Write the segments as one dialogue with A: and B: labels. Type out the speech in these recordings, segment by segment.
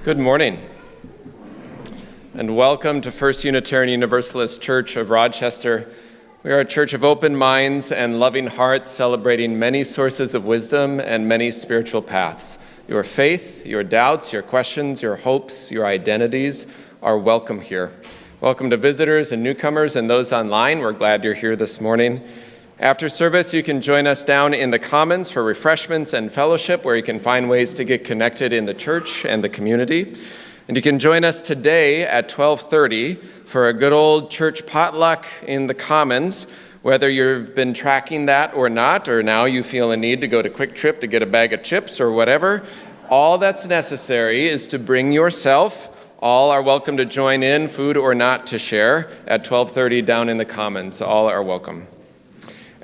A: Good morning, and welcome to First Unitarian Universalist Church of Rochester. We are a church of open minds and loving hearts, celebrating many sources of wisdom and many spiritual paths. Your faith, your doubts, your questions, your hopes, your identities are welcome here. Welcome to visitors and newcomers and those online. We're glad you're here this morning. After service, you can join us down in the Commons for refreshments and fellowship, where you can find ways to get connected in the church and the community. And you can join us today at 12:30 for a good old church potluck in the Commons. Whether you've been tracking that or not, or now you feel a need to go to Quick Trip to get a bag of chips or whatever, all that's necessary is to bring yourself. All are welcome to join in, food or not, to share at 12:30 down in the Commons. All are welcome.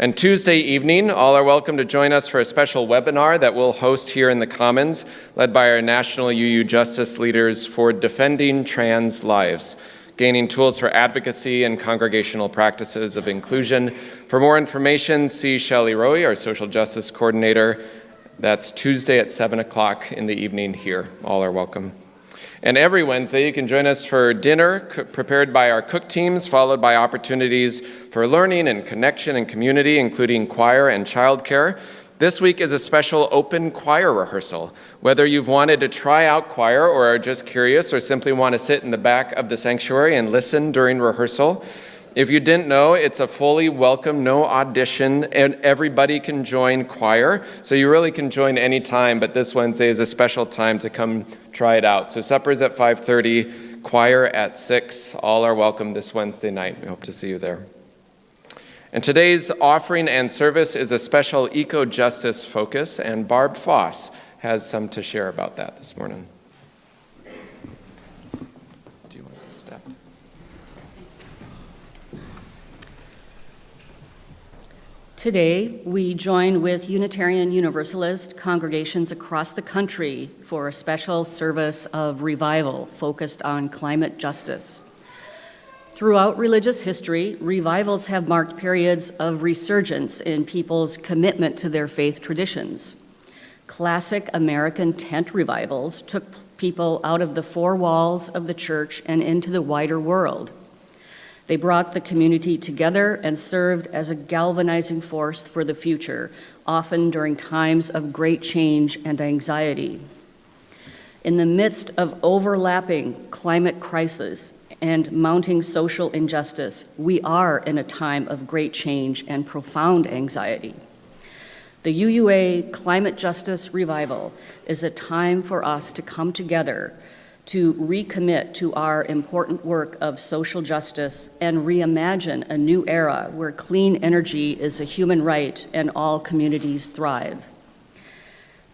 A: And Tuesday evening, all are welcome to join us for a special webinar that we'll host here in the Commons, led by our national UU Justice leaders for defending trans lives, gaining tools for advocacy and congregational practices of inclusion. For more information, see Shelley Rowe, our social justice coordinator, That's Tuesday at 7 o'clock in the evening here. All are welcome. And every Wednesday, you can join us for dinner prepared by our cook teams, followed by opportunities for learning and connection and community, including choir and childcare. This week is a special open choir rehearsal. Whether you've wanted to try out choir or are just curious or simply want to sit in the back of the sanctuary and listen during rehearsal, if you didn't know, it's a fully welcome, no audition, and everybody can join choir. So you really can join any time, but this Wednesday is a special time to come try it out. So supper's at 5:30, choir at 6. All are welcome this Wednesday night. We hope to see you there. And today's offering and service is a special eco-justice focus, and Barb Foss has some to share about that this morning. Do you want to step?
B: Today, we join with Unitarian Universalist congregations across the country for a special service of revival focused on climate justice. Throughout religious history, revivals have marked periods of resurgence in people's commitment to their faith traditions. Classic American tent revivals took people out of the four walls of the church and into the wider world. They brought the community together and served as a galvanizing force for the future, often during times of great change and anxiety. In the midst of overlapping climate crisis and mounting social injustice, we are in a time of great change and profound anxiety. The UUA Climate Justice Revival is a time for us to come together to recommit to our important work of social justice and reimagine a new era where clean energy is a human right and all communities thrive.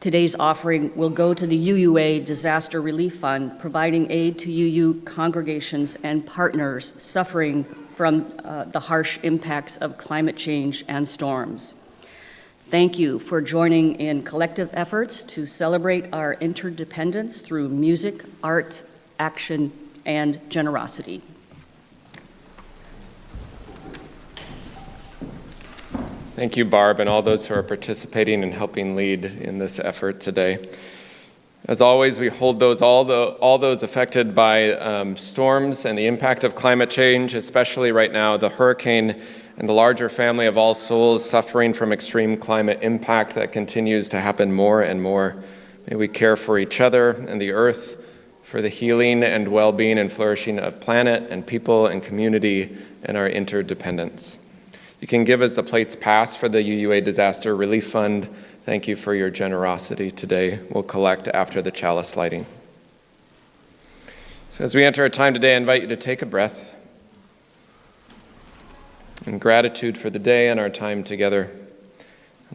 B: Today's offering will go to the UUA Disaster Relief Fund, providing aid to UU congregations and partners suffering from the harsh impacts of climate change and storms. Thank you for joining in collective efforts to celebrate our interdependence through music, art, action, and generosity.
A: Thank you, Barb, and all those who are participating and helping lead in this effort today. As always, we hold all those affected by storms and the impact of climate change, especially right now, the hurricane and the larger family of All Souls suffering from extreme climate impact that continues to happen more and more. May we care for each other and the earth, for the healing and well-being and flourishing of planet and people and community and our interdependence. You can give as the plates pass for the UUA Disaster Relief Fund. Thank you for your generosity today. We'll collect after the chalice lighting. So as we enter our time today, I invite you to take a breath in gratitude for the day and our time together.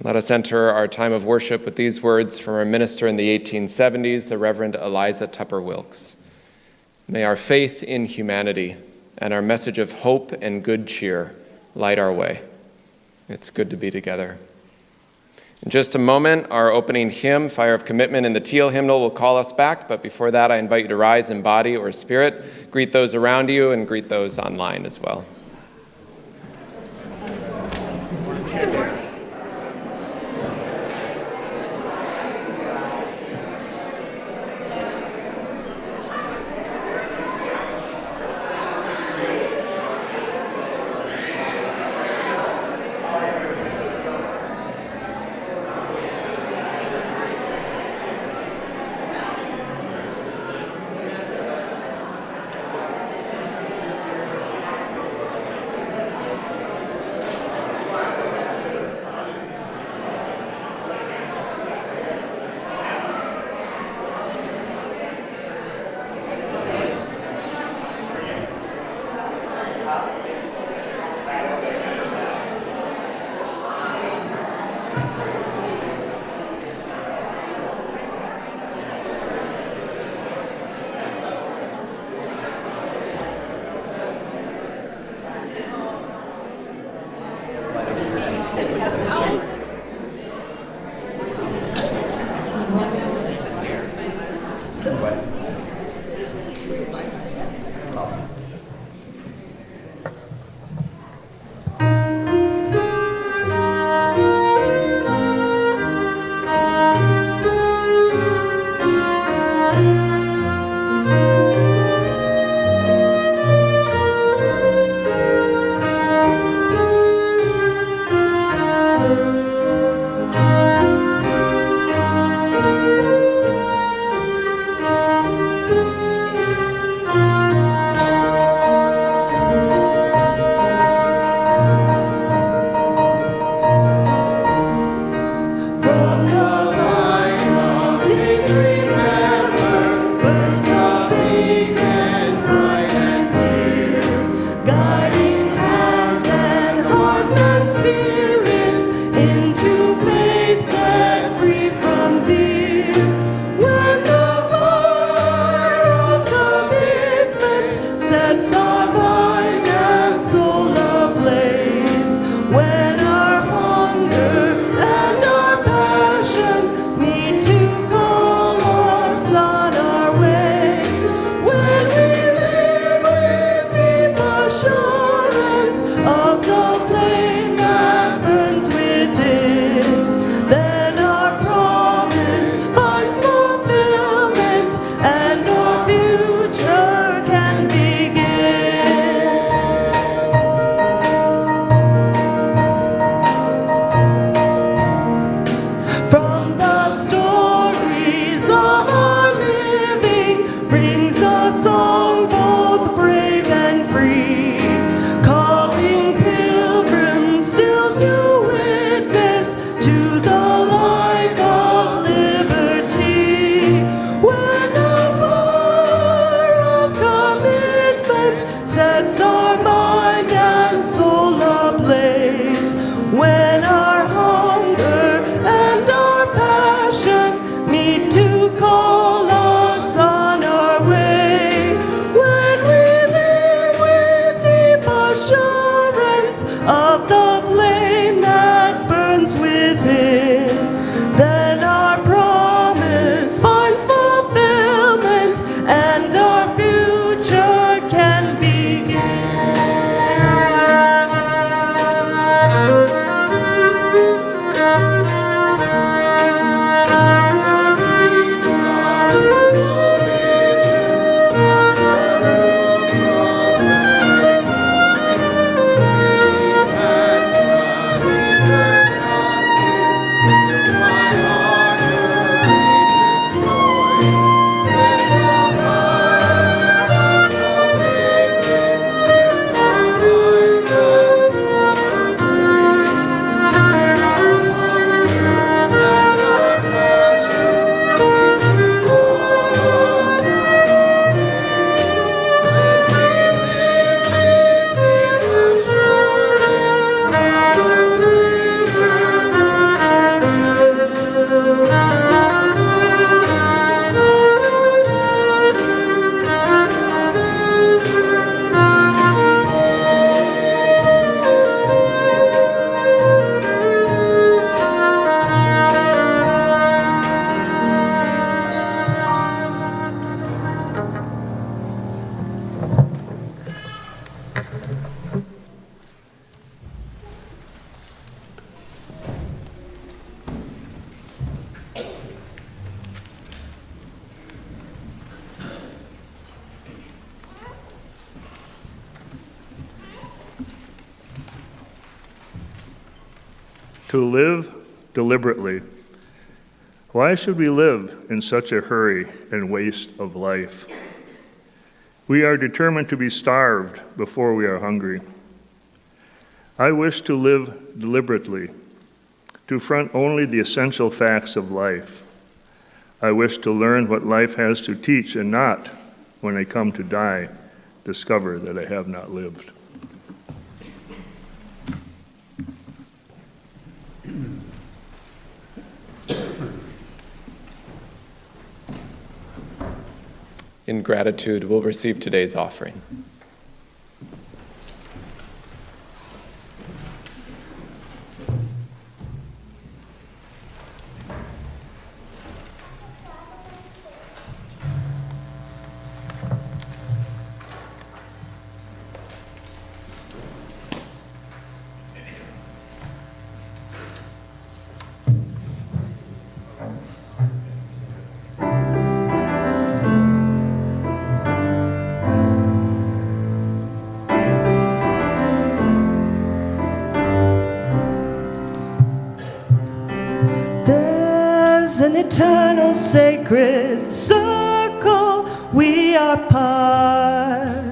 A: Let us enter our time of worship with these words from our minister in the 1870s, the Reverend Eliza Tupper Wilkes. May our faith in humanity and our message of hope and good cheer light our way. It's good to be together. In just a moment, our opening hymn, Fire of Commitment, in the teal hymnal will call us back, but before that, I invite you to rise in body or spirit, greet those around you, and greet those online as well.
C: to live deliberately. Why should we live in such a hurry and waste of life? We are determined to be starved before we are hungry. I wish to live deliberately, to front only the essential facts of life. I wish to learn what life has to teach and not, when I come to die, discover that I have not lived.
A: In gratitude, we'll receive today's offering.
D: An eternal sacred circle, we are part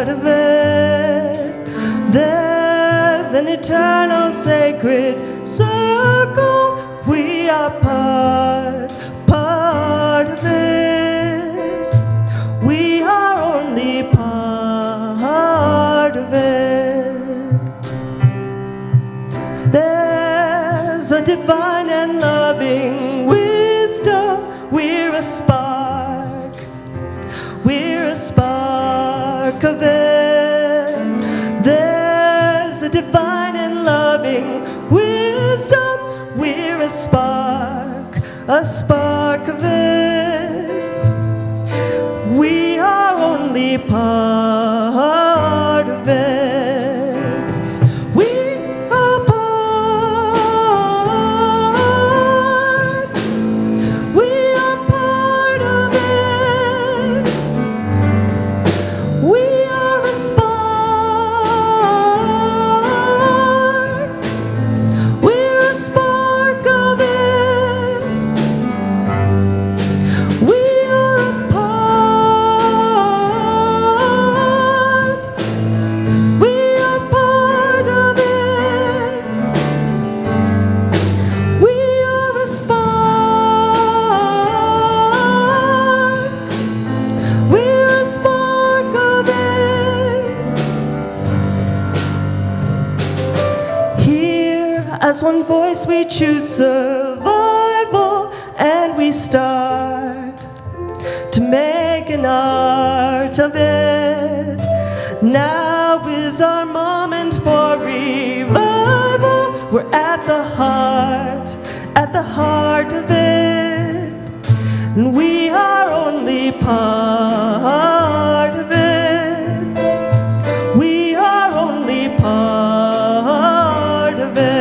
D: of it. There's an eternal sacred circle, we are part of it. We are only part of it. There's a divine and loving wisdom. We're a spark of it. There's a divine and loving wisdom. We're a spark of it. We are only part of it. As one voice we choose survival, and we start to make an art of it. Now is our moment for revival. We're at the heart of it. And we are only part of it. We are only part of it.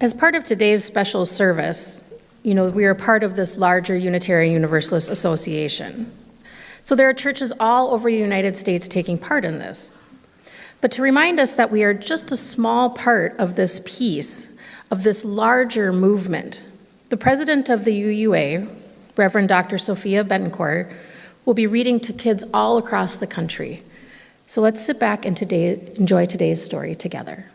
E: As part of today's special service, we are part of this larger Unitarian Universalist Association. So there are churches all over the United States taking part in this. But to remind us that we are just a small part of this piece, of this larger movement, the president of the UUA, Reverend Dr. Sophia Betancourt, will be reading to kids all across the country. So let's sit back and enjoy today's story together.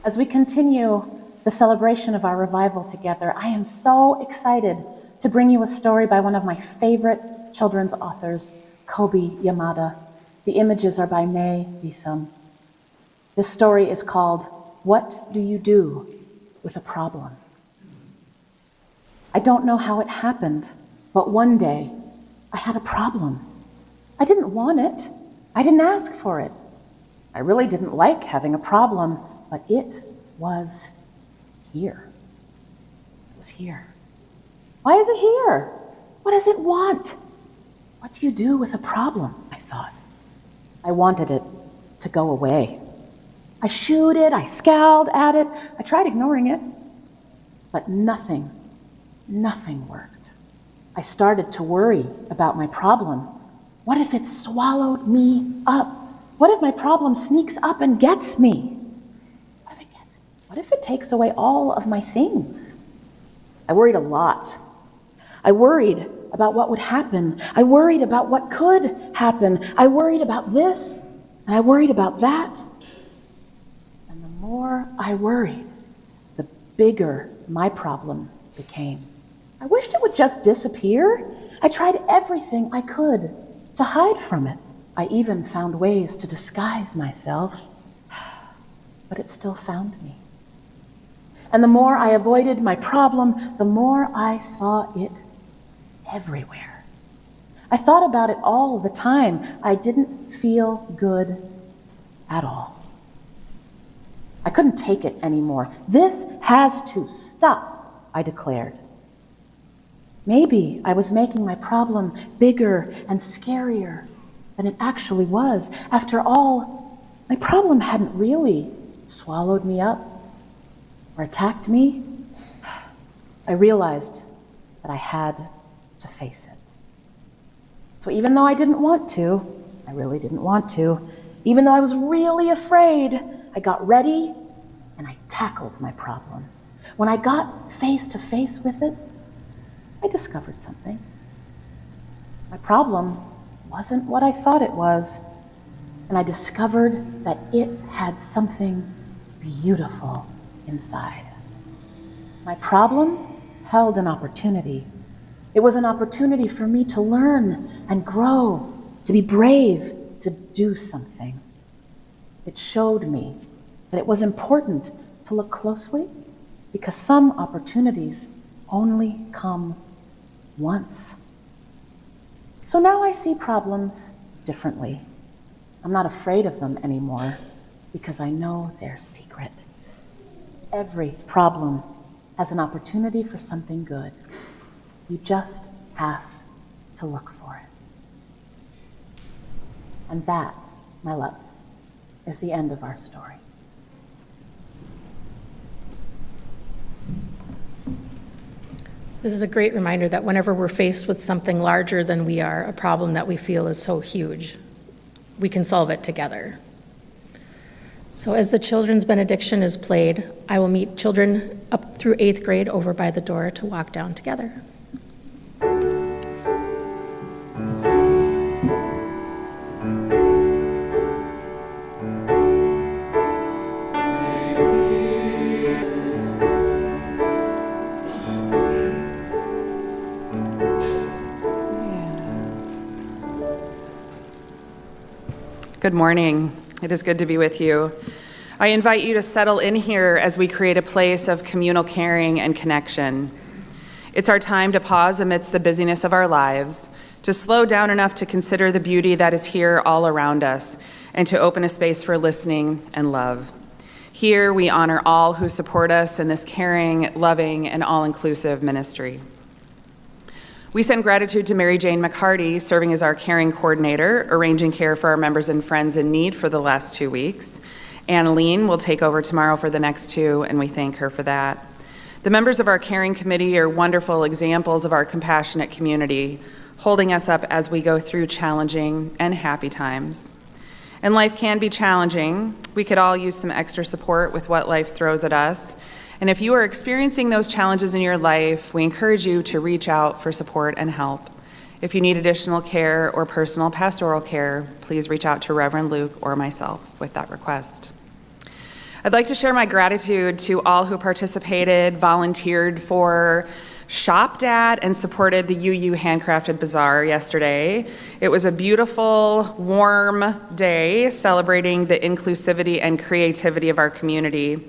F: As we continue the celebration of our revival together, I am so excited to bring you a story by one of my favorite children's authors, Kobe Yamada. The images are by May Bisum. This story is called, What Do You Do with a Problem? I don't know how it happened, but one day I had a problem. I didn't want it. I didn't ask for it. I really didn't like having a problem, but it was here. It was here. Why is it here? What does it want? What do you do with a problem? I thought. I wanted it to go away. I shooed it, I scowled at it, I tried ignoring it, but nothing worked. I started to worry about my problem. What if it swallowed me up? What if my problem sneaks up and gets me? What if it takes away all of my things? I worried a lot. I worried about what would happen. I worried about what could happen. I worried about this, and I worried about that. And the more I worried, the bigger my problem became. I wished it would just disappear. I tried everything I could to hide from it. I even found ways to disguise myself, but it still found me. And the more I avoided my problem, the more I saw it everywhere. I thought about it all the time. I didn't feel good at all. I couldn't take it anymore. This has to stop, I declared. Maybe I was making my problem bigger and scarier than it actually was. After all, my problem hadn't really swallowed me up or attacked me. I realized that I had to face it. So even though I didn't want to, I really didn't want to, even though I was really afraid, I got ready and I tackled my problem. When I got face to face with it, I discovered something. My problem wasn't what I thought it was, and I discovered that it had something beautiful inside. My problem held an opportunity. It was an opportunity for me to learn and grow, to be brave, to do something. It showed me that it was important to look closely because some opportunities only come once. So now I see problems differently. I'm not afraid of them anymore because I know their secret. Every problem has an opportunity for something good. You just have to look for it. And that, my loves, is the end of our story.
E: This is a great reminder that whenever we're faced with something larger than we are, a problem that we feel is so huge, we can solve it together. So as the children's benediction is played, I will meet children up through 8th grade over by the door to walk down together.
G: Good morning. It is good to be with you. I invite you to settle in here as we create a place of communal caring and connection. It's our time to pause amidst the busyness of our lives, to slow down enough to consider the beauty that is here all around us, and to open a space for listening and love. Here we honor all who support us in this caring, loving, and all-inclusive ministry. We send gratitude to Mary Jane McCarty, serving as our caring coordinator, arranging care for our members and friends in need for the last 2 weeks. Annaline will take over tomorrow for the next 2, and we thank her for that. The members of our caring committee are wonderful examples of our compassionate community, holding us up as we go through challenging and happy times. And life can be challenging. We could all use some extra support with what life throws at us. And if you are experiencing those challenges in your life, we encourage you to reach out for support and help. If you need additional care or personal pastoral care, please reach out to Reverend Luke or myself with that request. I'd like to share my gratitude to all who participated, volunteered for, shopped at, and supported the UU Handcrafted Bazaar yesterday. It was a beautiful, warm day celebrating the inclusivity and creativity of our community.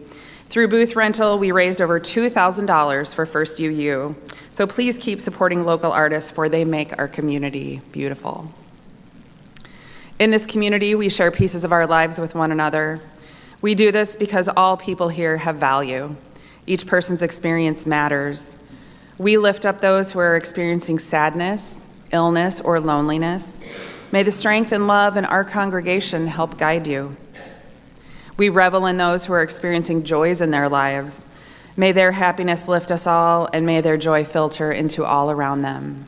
G: Through booth rental, we raised over $2,000 for First UU. So please keep supporting local artists, for they make our community beautiful. In this community, we share pieces of our lives with one another. We do this because all people here have value. Each person's experience matters. We lift up those who are experiencing sadness, illness, or loneliness. May the strength and love in our congregation help guide you. We revel in those who are experiencing joys in their lives. May their happiness lift us all, and may their joy filter into all around them.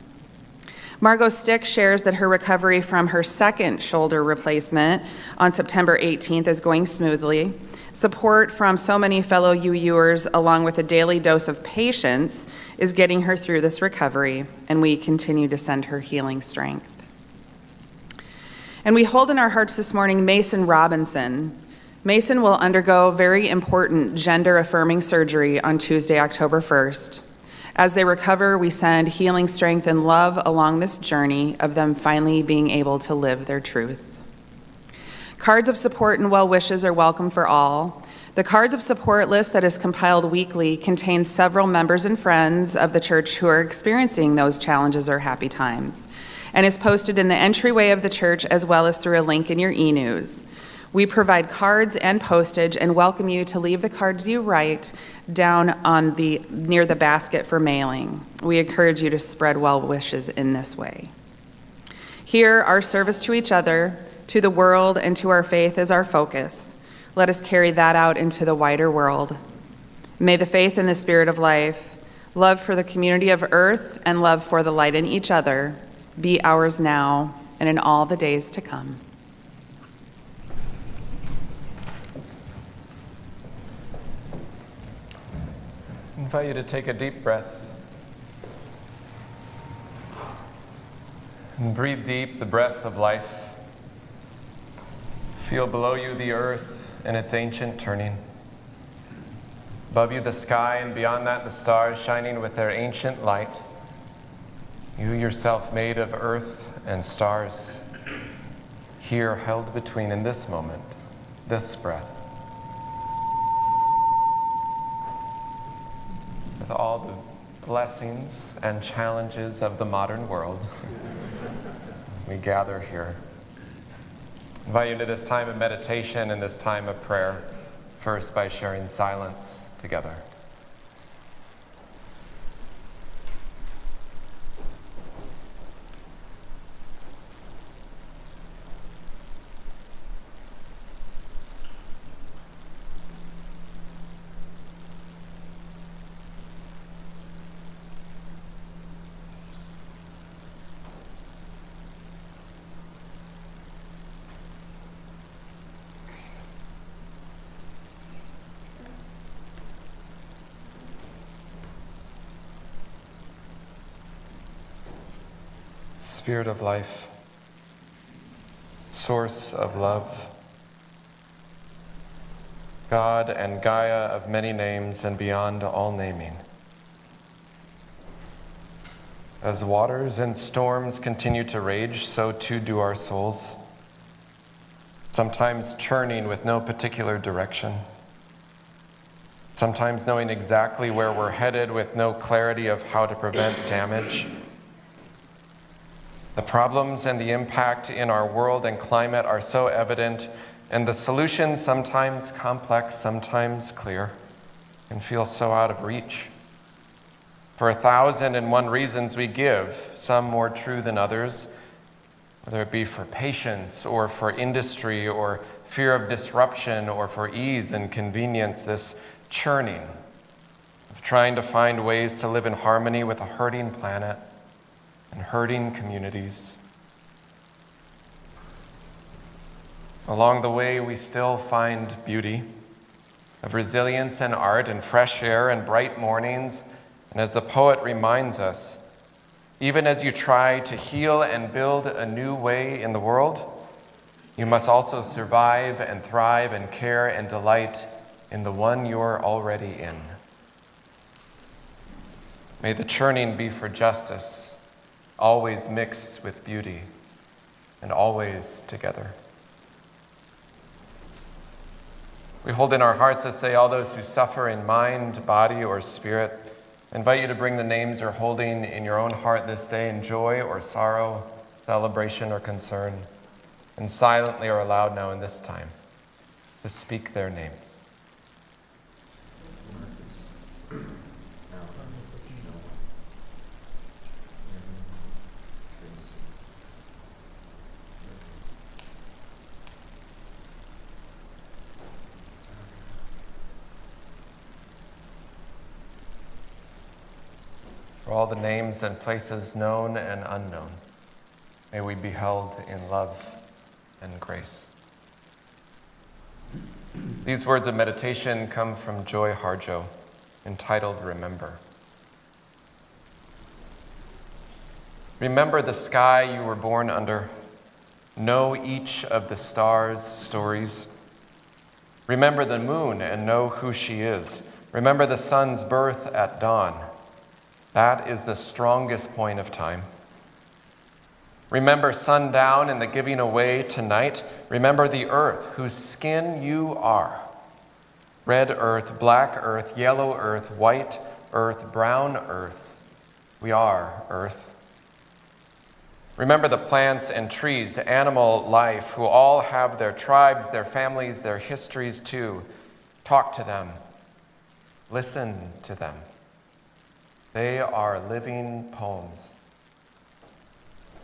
G: Margot Stick shares that her recovery from her second shoulder replacement on September 18th is going smoothly. Support from so many fellow UUers, along with a daily dose of patience, is getting her through this recovery, and we continue to send her healing strength. And we hold in our hearts this morning Mason Robinson. Mason will undergo very important gender-affirming surgery on Tuesday, October 1st. As they recover, we send healing strength and love along this journey of them finally being able to live their truth. Cards of support and well wishes are welcome for all. The Cards of Support list that is compiled weekly contains several members and friends of the church who are experiencing those challenges or happy times, and is posted in the entryway of the church as well as through a link in your e-news. We provide cards and postage and welcome you to leave the cards you write down on near the basket for mailing. We encourage you to spread well wishes in this way. Here, our service to each other, to the world, and to our faith is our focus. Let us carry that out into the wider world. May the faith in the spirit of life, love for the community of earth, and love for the light in each other be ours now and in all the days to come.
A: I invite you to take a deep breath and breathe deep the breath of life. Feel below you the earth and its ancient turning. Above you the sky, and beyond that the stars shining with their ancient light. You yourself made of earth and stars, here held between in this moment, this breath. With all the blessings and challenges of the modern world, we gather here. I invite you to this time of meditation and this time of prayer, first by sharing silence together. Spirit of life, source of love, God and Gaia of many names and beyond all naming. As waters and storms continue to rage, so too do our souls, sometimes churning with no particular direction, sometimes knowing exactly where we're headed with no clarity of how to prevent damage. The problems and the impact in our world and climate are so evident, and the solutions, sometimes complex, sometimes clear, can feel so out of reach. For 1,001 reasons we give, some more true than others, whether it be for patience or for industry or fear of disruption or for ease and convenience, this churning of trying to find ways to live in harmony with a hurting planet and hurting communities. Along the way, we still find beauty of resilience and art and fresh air and bright mornings. And as the poet reminds us, even as you try to heal and build a new way in the world, you must also survive and thrive and care and delight in the one you're already in. May the churning be for justice, always mixed with beauty and always together. We hold in our hearts, let's say, all those who suffer in mind, body, or spirit. I invite you to bring the names you're holding in your own heart this day in joy or sorrow, celebration or concern, and silently or aloud now in this time to speak their names. For all the names and places known and unknown, may we be held in love and grace. These words of meditation come from Joy Harjo, entitled Remember. Remember the sky you were born under. Know each of the stars' stories. Remember the moon and know who she is. Remember the sun's birth at dawn. That is the strongest point of time. Remember sundown and the giving away tonight. Remember the earth whose skin you are. Red earth, black earth, yellow earth, white earth, brown earth. We are earth. Remember the plants and trees, animal life, who all have their tribes, their families, their histories too. Talk to them. Listen to them. They are living poems.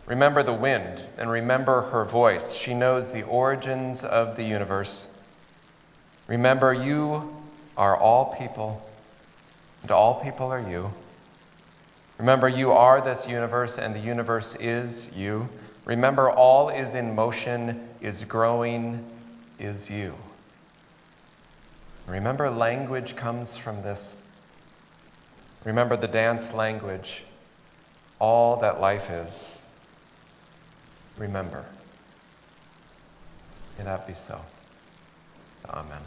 A: Remember the wind and remember her voice. She knows the origins of the universe. Remember you are all people, and all people are you. Remember you are this universe, and the universe is you. Remember all is in motion, is growing, is you. Remember language comes from this. Remember the dance language, all that life is. Remember. May that be so. Amen.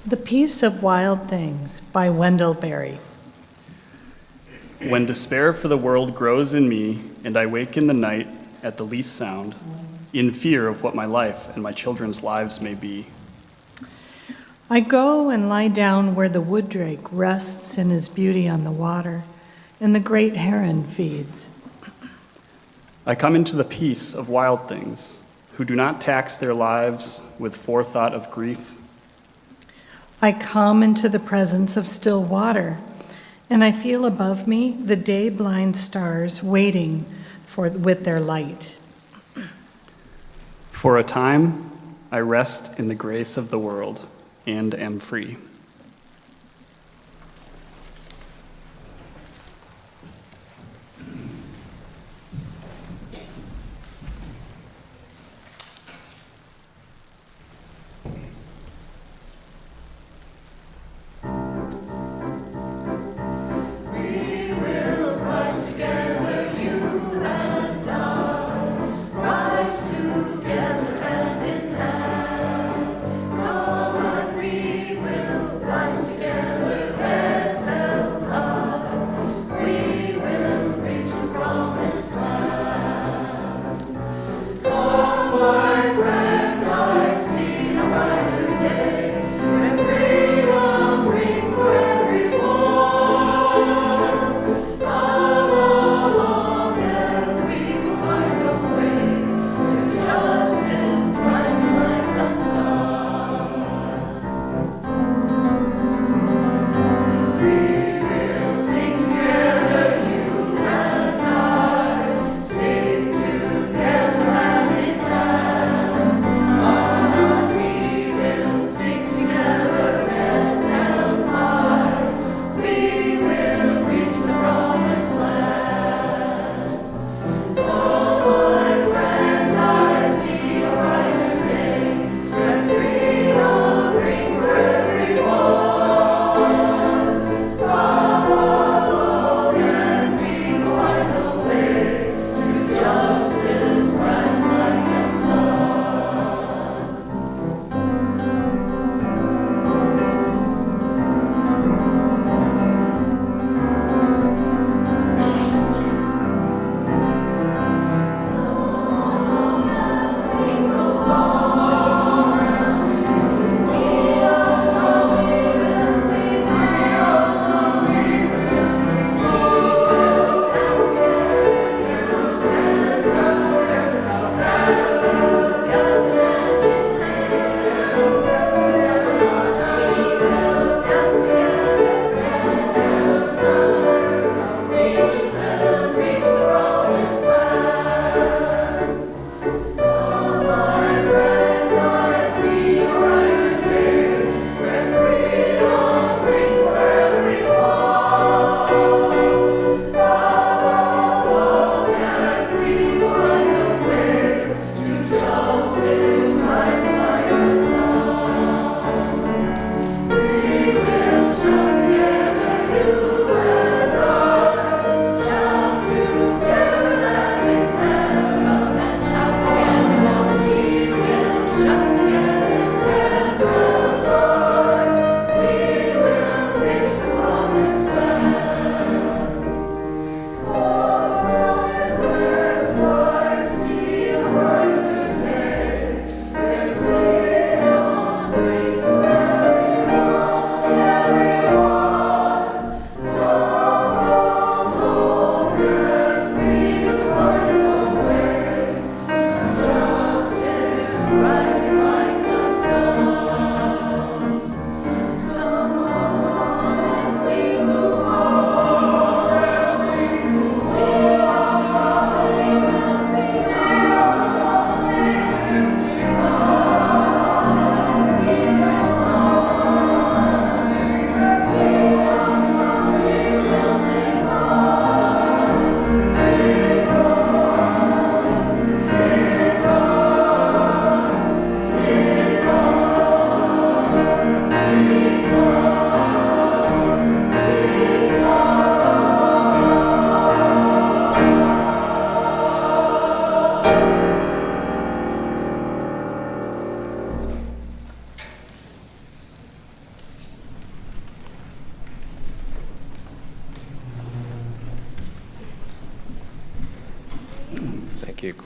H: The Peace of Wild Things by Wendell Berry.
I: When despair for the world grows in me, and I wake in the night at the least sound, in fear of what my life and my children's lives may be,
H: I go and lie down where the wood drake rests in his beauty on the water, and the great heron feeds.
I: I come into the peace of wild things, who do not tax their lives with forethought of grief.
H: I come into the presence of still water, and I feel above me the day-blind stars waiting with their light.
I: For a time, I rest in the grace of the world and am free.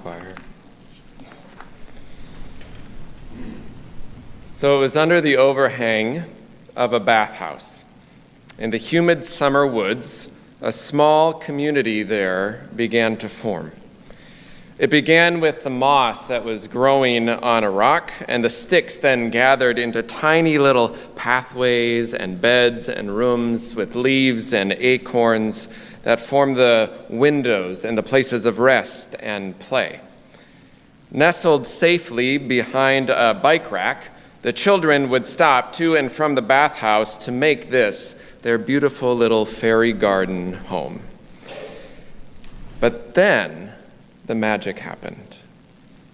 A: choir. So it was under the overhang of a bathhouse. In the humid summer woods, a small community there began to form. It began with the moss that was growing on a rock, and the sticks then gathered into tiny little pathways and beds and rooms with leaves and acorns that formed the windows and the places of rest and play. Nestled safely behind a bike rack, the children would stop to and from the bathhouse to make this their beautiful little fairy garden home. But then the magic happened.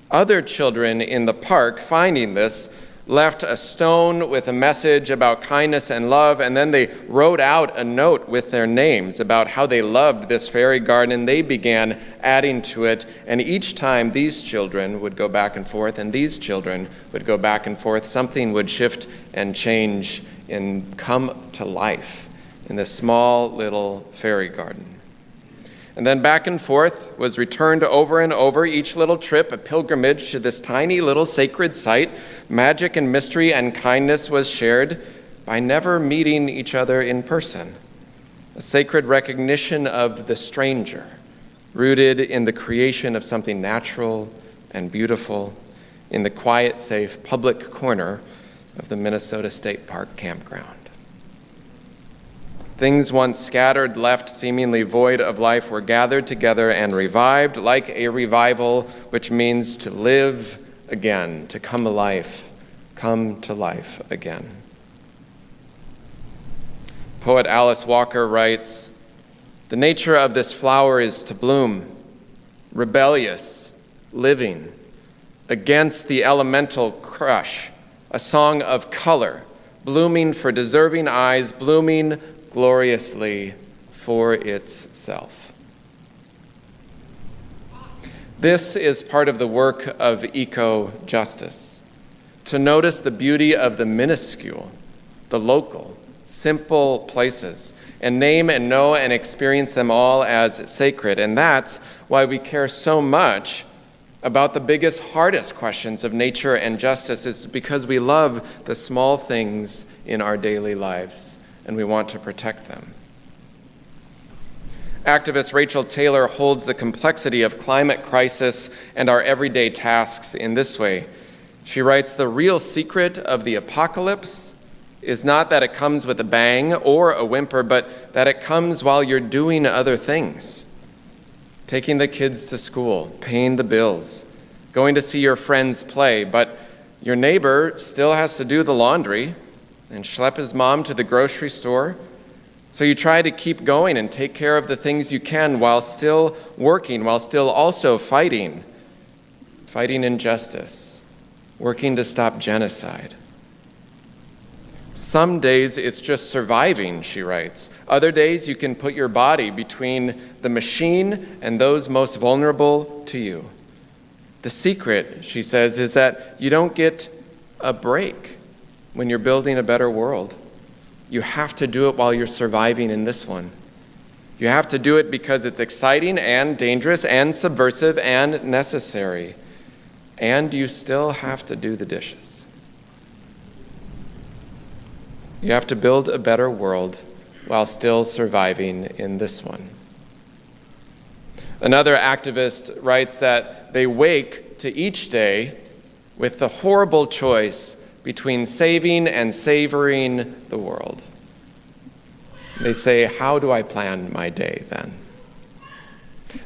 A: Other children in the park, finding this, left a stone with a message about kindness and love, and then they wrote out a note with their names about how they loved this fairy garden. They began adding to it, and each time these children would go back and forth, and these children would go back and forth, something would shift and change and come to life in this small little fairy garden. And then back and forth was returned over and over, each little trip a pilgrimage to this tiny little sacred site. Magic and mystery and kindness was shared by never meeting each other in person. A sacred recognition of the stranger, rooted in the creation of something natural and beautiful in the quiet, safe, public corner of the Minnesota State Park campground. Things once scattered, left seemingly void of life, were gathered together and revived like a revival, which means to live again, to come alive, come to life again. Poet Alice Walker writes, "The nature of this flower is to bloom, rebellious, living, against the elemental crush, a song of color, blooming for deserving eyes, blooming gloriously for itself." This is part of the work of eco-justice, to notice the beauty of the minuscule, the local, simple places, and name and know and experience them all as sacred. And that's why we care so much about the biggest, hardest questions of nature and justice, is because we love the small things in our daily lives, and we want to protect them. Activist Rachel Taylor holds the complexity of climate crisis and our everyday tasks in this way. She writes, "The real secret of the apocalypse is not that it comes with a bang or a whimper, but that it comes while you're doing other things. Taking the kids to school, paying the bills, going to see your friends play, but your neighbor still has to do the laundry and schlep his mom to the grocery store. So you try to keep going and take care of the things you can while still working, while still also fighting injustice, working to stop genocide. Some days it's just surviving," she writes. "Other days you can put your body between the machine and those most vulnerable to you. The secret," she says, "is that you don't get a break when you're building a better world. You have to do it while you're surviving in this one. You have to do it because it's exciting and dangerous and subversive and necessary. And you still have to do the dishes. You have to build a better world while still surviving in this one." Another activist writes that they wake to each day with the horrible choice between saving and savoring the world. They say, "How do I plan my day then?"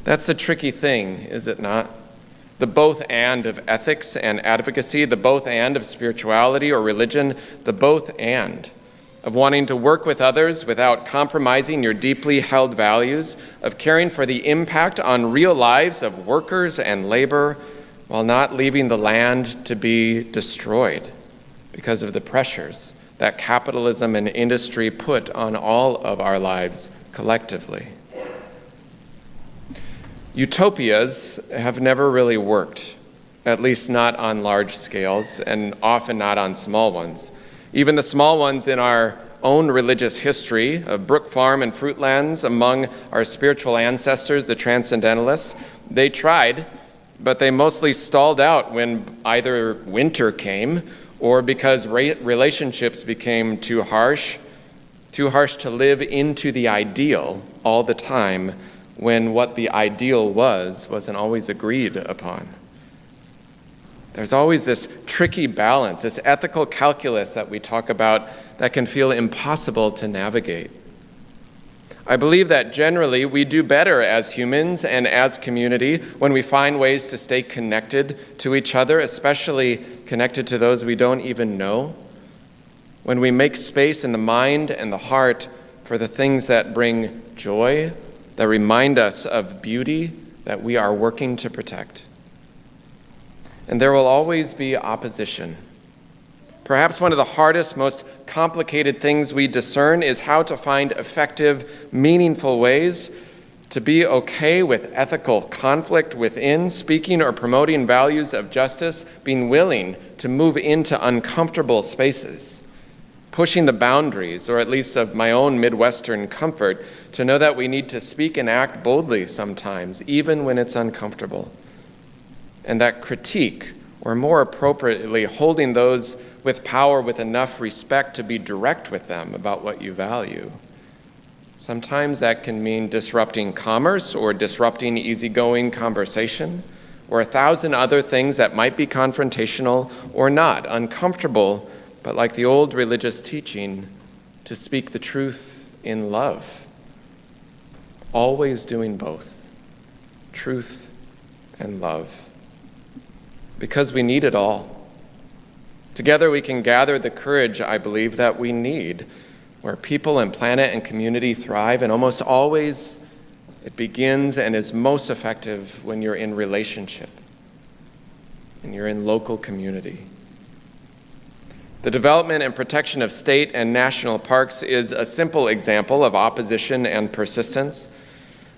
A: That's the tricky thing, is it not? The both and of ethics and advocacy, the both and of spirituality or religion, the both and of wanting to work with others without compromising your deeply held values, of caring for the impact on real lives of workers and labor while not leaving the land to be destroyed because of the pressures that capitalism and industry put on all of our lives collectively. Utopias have never really worked, at least not on large scales, and often not on small ones. Even the small ones in our own religious history of Brook Farm and Fruitlands among our spiritual ancestors, the Transcendentalists, they tried, but they mostly stalled out when either winter came or because relationships became too harsh to live into the ideal all the time when what the ideal wasn't always agreed upon. There's always this tricky balance, this ethical calculus that we talk about that can feel impossible to navigate. I believe that generally we do better as humans and as community when we find ways to stay connected to each other, especially connected to those we don't even know. When we make space in the mind and the heart for the things that bring joy, that remind us of beauty that we are working to protect. And there will always be opposition. Perhaps one of the hardest, most complicated things we discern is how to find effective, meaningful ways to be okay with ethical conflict within, speaking or promoting values of justice, being willing to move into uncomfortable spaces, pushing the boundaries, or at least of my own Midwestern comfort, to know that we need to speak and act boldly sometimes, even when it's uncomfortable. And that critique, or more appropriately, holding those with power with enough respect to be direct with them about what you value. Sometimes that can mean disrupting commerce or disrupting easygoing conversation or 1,000 other things that might be confrontational or not, uncomfortable, but like the old religious teaching, to speak the truth in love. Always doing both, truth and love, because we need it all. Together we can gather the courage, I believe, that we need, where people and planet and community thrive, and almost always it begins and is most effective when you're in relationship and you're in local community. The development and protection of state and national parks is a simple example of opposition and persistence.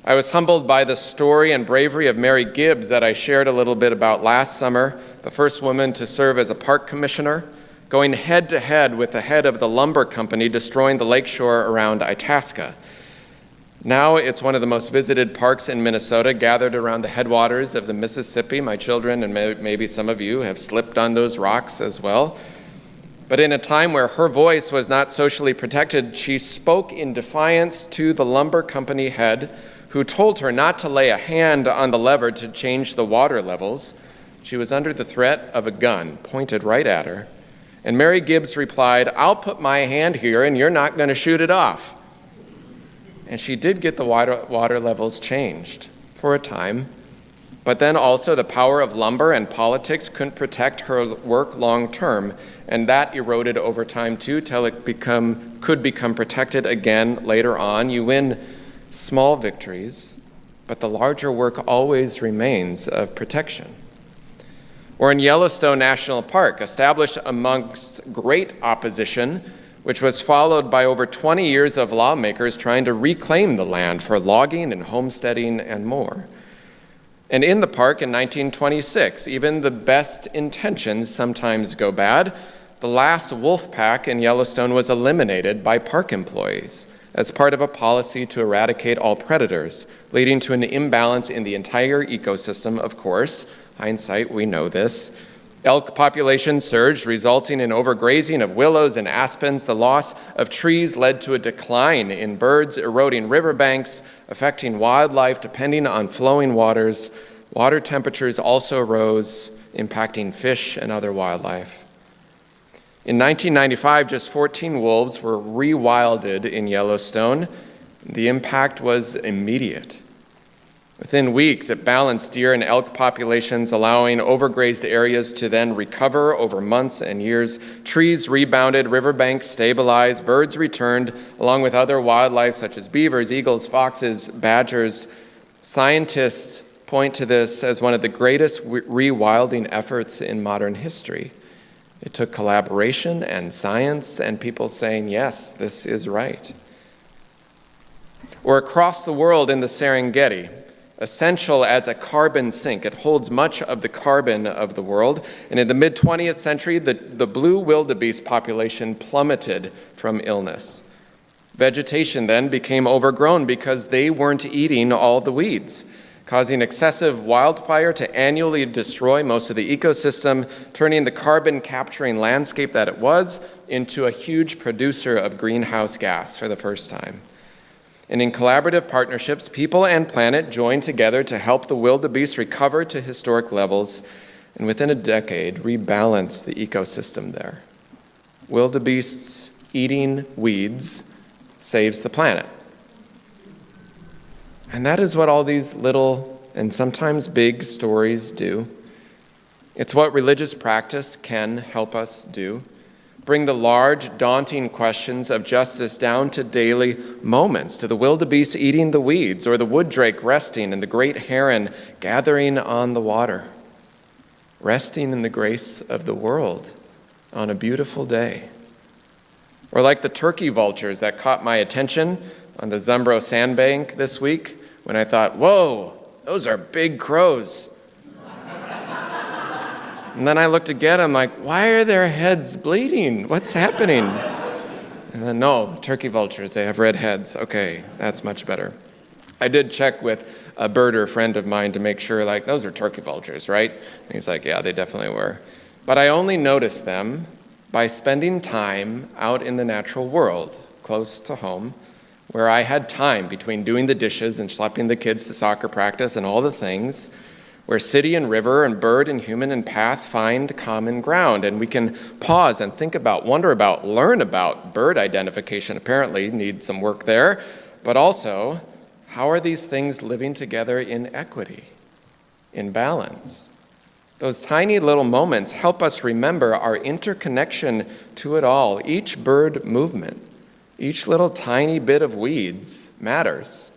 A: I was humbled by the story and bravery of Mary Gibbs that I shared a little bit about last summer, the first woman to serve as a park commissioner, going head-to-head with the head of the lumber company destroying the lakeshore around Itasca. Now it's one of the most visited parks in Minnesota, gathered around the headwaters of the Mississippi. My children and maybe some of you have slipped on those rocks as well. But in a time where her voice was not socially protected, she spoke in defiance to the lumber company head, who told her not to lay a hand on the lever to change the water levels. She was under the threat of a gun pointed right at her. And Mary Gibbs replied, "I'll put my hand here and you're not going to shoot it off." And she did get the water levels changed for a time. But then also the power of lumber and politics couldn't protect her work long term. And that eroded over time too, till it could become protected again later on. You win small victories, but the larger work always remains of protection. Or in Yellowstone National Park, established amongst great opposition, which was followed by over 20 years of lawmakers trying to reclaim the land for logging and homesteading and more. And in the park in 1926, even the best intentions sometimes go bad. The last wolf pack in Yellowstone was eliminated by park employees as part of a policy to eradicate all predators, leading to an imbalance in the entire ecosystem, of course. Hindsight, we know this. Elk populations surged, resulting in overgrazing of willows and aspens. The loss of trees led to a decline in birds, eroding riverbanks, affecting wildlife depending on flowing waters. Water temperatures also rose, impacting fish and other wildlife. In 1995, just 14 wolves were rewilded in Yellowstone. The impact was immediate. Within weeks, it balanced deer and elk populations, allowing overgrazed areas to then recover over months and years. Trees rebounded, riverbanks stabilized, birds returned, along with other wildlife such as beavers, eagles, foxes, badgers. Scientists point to this as one of the greatest rewilding efforts in modern history. It took collaboration and science and people saying, yes, this is right. Or across the world in the Serengeti, essential as a carbon sink. It holds much of the carbon of the world. And in the mid-20th century, the blue wildebeest population plummeted from illness. Vegetation then became overgrown because they weren't eating all the weeds. causing excessive wildfire to annually destroy most of the ecosystem, turning the carbon-capturing landscape that it was into a huge producer of greenhouse gas for the first time. And in collaborative partnerships, people and planet joined together to help the wildebeest recover to historic levels, and within a decade, rebalance the ecosystem there. Wildebeests eating weeds saves the planet. And that is what all these little and sometimes big stories do. It's what religious practice can help us do. Bring the large, daunting questions of justice down to daily moments, to the wildebeest eating the weeds, or the wood drake resting, and the great heron gathering on the water, resting in the grace of the world on a beautiful day. Or like the turkey vultures that caught my attention on the Zumbro sandbank this week, when I thought, whoa, those are big crows. And then I looked again, I'm like, why are their heads bleeding? What's happening? And then, no, turkey vultures, they have red heads. Okay, that's much better. I did check with a birder friend of mine to make sure, like, those are turkey vultures, right? And he's like, yeah, they definitely were. But I only noticed them by spending time out in the natural world, close to home, where I had time between doing the dishes and schlepping the kids to soccer practice and all the things, where city and river and bird and human and path find common ground, and we can pause and think about, wonder about, learn about bird identification. Apparently need some work there, but also, how are these things living together in equity, in balance? Those tiny little moments help us remember our interconnection to it all. Each bird movement, each little tiny bit of weeds matters.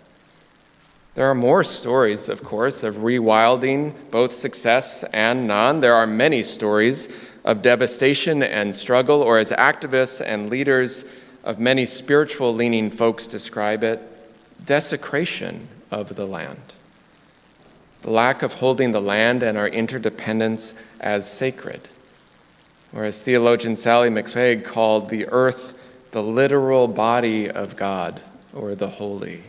A: There are more stories, of course, of rewilding, both success and none. There are many stories of devastation and struggle, or as activists and leaders of many spiritual-leaning folks describe it, desecration of the land. The lack of holding the land and our interdependence as sacred. Or as theologian Sally McFaig called the earth the literal body of God, or the holy.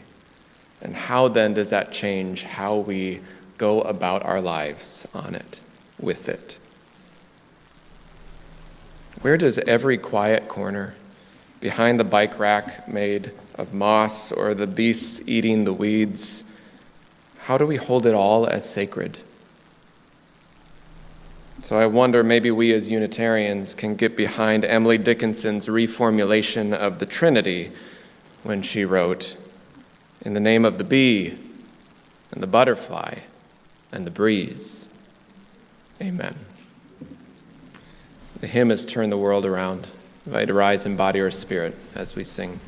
A: And how then does that change how we go about our lives on it, with it? Where does every quiet corner, behind the bike rack made of moss, or the beasts eating the weeds, how do we hold it all as sacred? So I wonder, maybe we as Unitarians can get behind Emily Dickinson's reformulation of the Trinity when she wrote, "In the name of the bee and the butterfly and the breeze, amen." The hymn has turned the world around. I invite you to rise in body or spirit as we sing.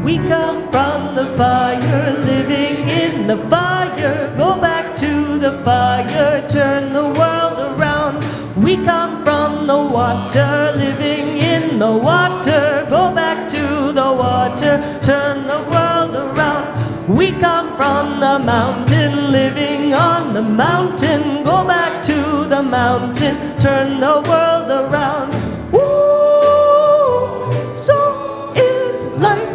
D: We come from the fire, living in the fire. Go back to the fire, turn the world around. We come from the water, living in the water. Go back to the water, turn the world around. We come from the mountain, living on the mountain. Go back to the mountain, turn the world around. Woo! So is life.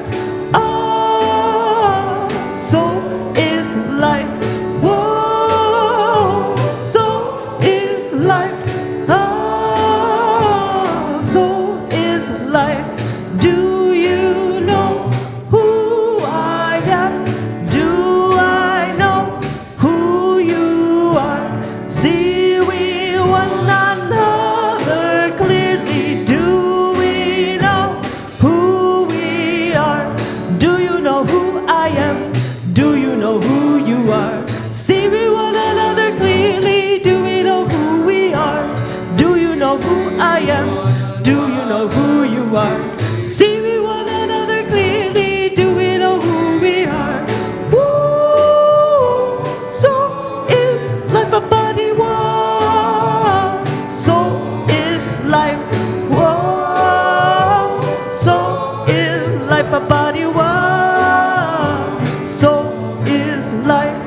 D: See we one another clearly. Do are. See we one another clearly, do we know who we are? Woo! So is life a body? Whoa! So is life. Whoa! So is life a body? Whoa! So is life.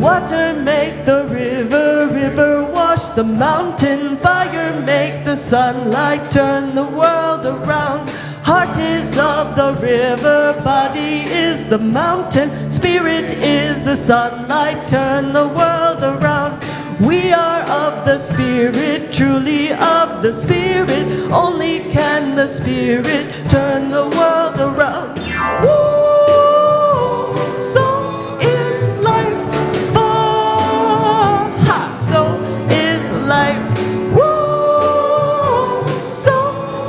D: Water make the river, river wash the mountain, fire make the sunlight turn the world around. Heart is of the river, body is the mountain, spirit is the sunlight, turn the world around. We are of the Spirit, truly of the Spirit, only can the Spirit turn the world around. Woo! So is life. So is life. Woo! So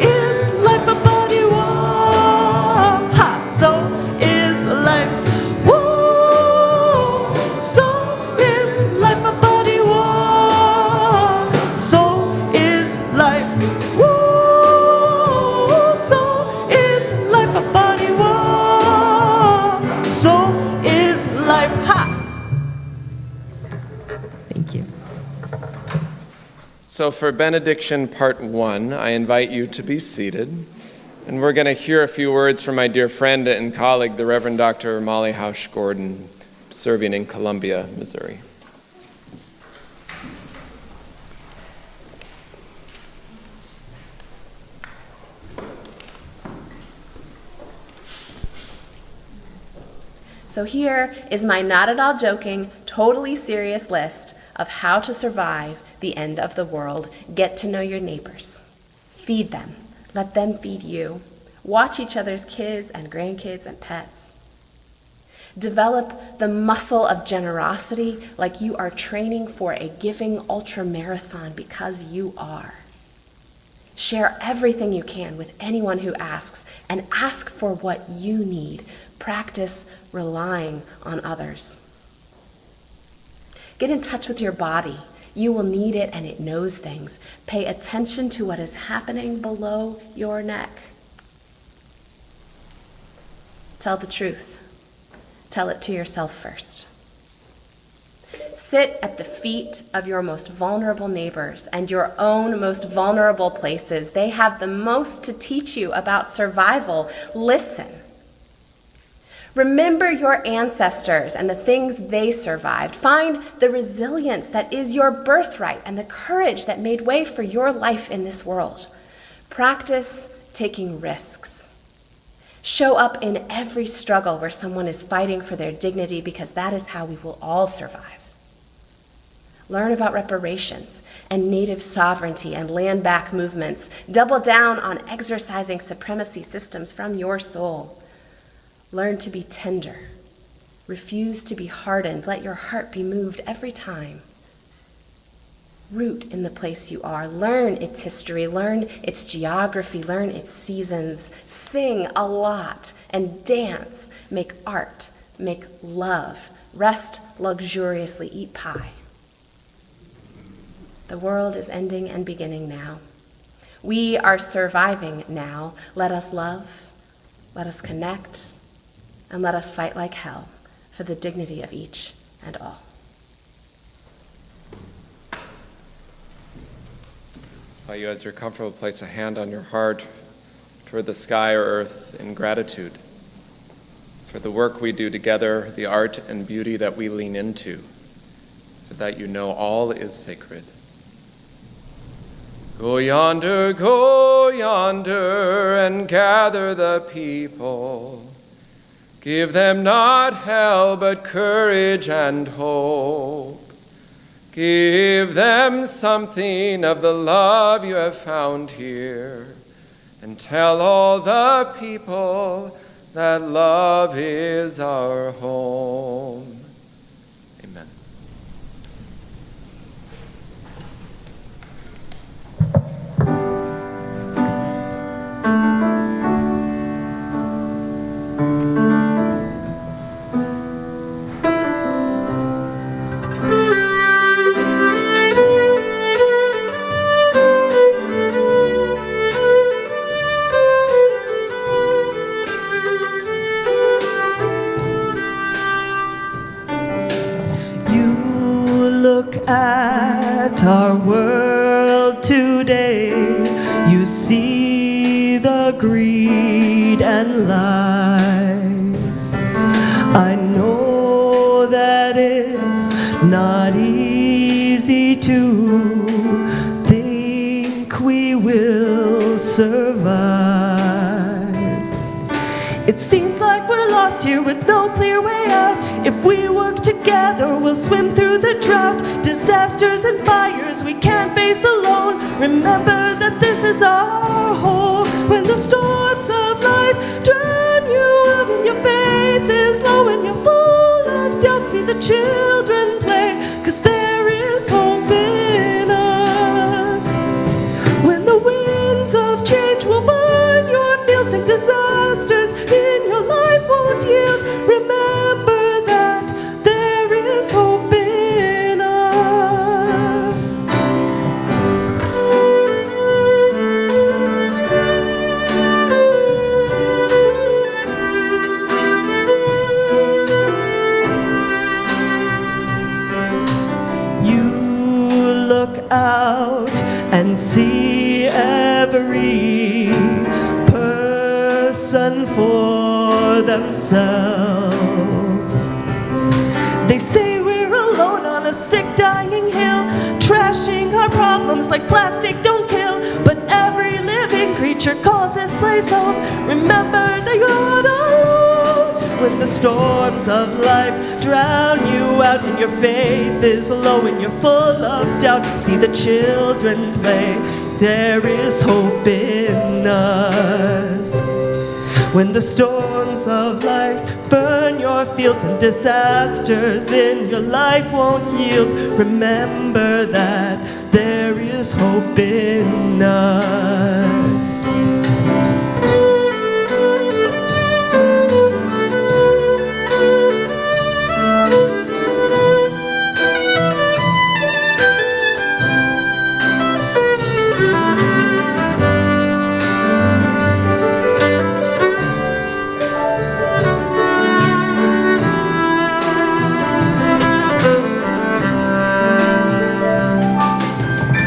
D: is life a body? Whoa! So is life. Woo! So is life a body? Whoa! So is life. Woo! So is life a body? Whoa! So is life. Thank you.
A: So for benediction part 1, I invite you to be seated. And we're going to hear a few words from my dear friend and colleague, the Reverend Dr. Molly Hausch-Gordon, serving in Columbia, Missouri.
J: So here is my not at all joking, totally serious list of how to survive the end of the world. Get to know your neighbors. Feed them. Let them feed you. Watch each other's kids and grandkids and pets. Develop the muscle of generosity like you are training for a giving ultramarathon, because you are. Share everything you can with anyone who asks, and ask for what you need. Practice relying on others. Get in touch with your body. You will need it, and it knows things. Pay attention to what is happening below your neck. Tell the truth. Tell it to yourself first. Sit at the feet of your most vulnerable neighbors and your own most vulnerable places. They have the most to teach you about survival. Listen. Remember your ancestors and the things they survived. Find the resilience that is your birthright and the courage that made way for your life in this world. Practice taking risks. Show up in every struggle where someone is fighting for their dignity, because that is how we will all survive. Learn about reparations and native sovereignty and land back movements. Double down on exercising supremacy systems from your soul. Learn to be tender. Refuse to be hardened. Let your heart be moved every time. Root in the place you are. Learn its history. Learn its geography. Learn its seasons. Sing a lot and dance. Make art. Make love. Rest luxuriously. Eat pie. The world is ending and beginning now. We are surviving now. Let us love. Let us connect. And let us fight like hell for the dignity of each and all.
A: While you, as you're comfortable, place a hand on your heart toward the sky or earth in gratitude for the work we do together, the art and beauty that we lean into, so that you know all is sacred. Go yonder, and gather the people. Give them not hell, but courage and hope. Give them something of the love you have found here, and tell all the people that love is our home. Amen.
D: look at our world today, you see the greed and lies. I know that it's not easy to think we will survive. It seems like we're lost here with no clear way out. If we work together, we'll swim through the drought. Disasters and fires we can't face alone. Remember that this is our home. When the storms of life drown you out and your faith is low and you're full of doubt, see the children play, 'cause there is hope in us. When the winds of change will burn your fields and disasters in your life won't yield, remember that there is hope in us. You look out and see every person for themselves. They say we're alone on a sick, dying hill, trashing our problems like plastic don't kill. But every living creature calls this place home. Remember that you're not alone. When the storms of life drown you out and your faith is low and you're full of doubt, see the children play, there is hope in us. When the storms of life burn your fields and disasters in your life won't yield, remember that there is hope in us.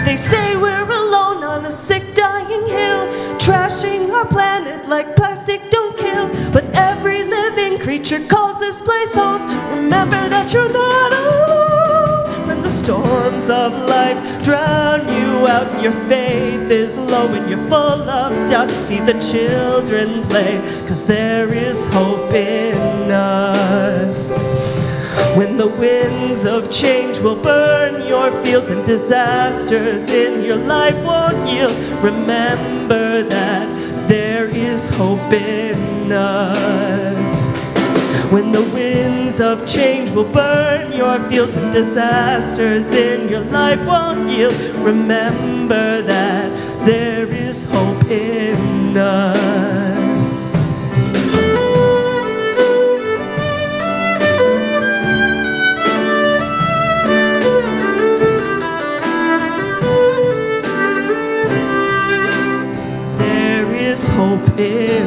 D: They say we're alone on a sick, dying hill, trashing our planet like plastic don't kill. But every living creature calls this place home. Remember that you're not alone. When the storms of life drown you out and your faith is low and you're full of doubt, see the children play, 'cause there is hope in us. When the winds of change will burn your fields and disasters in your life won't yield, remember that there is hope in us. When the winds of change will burn your fields and disasters in your life won't yield, remember that there is hope in us. Hope in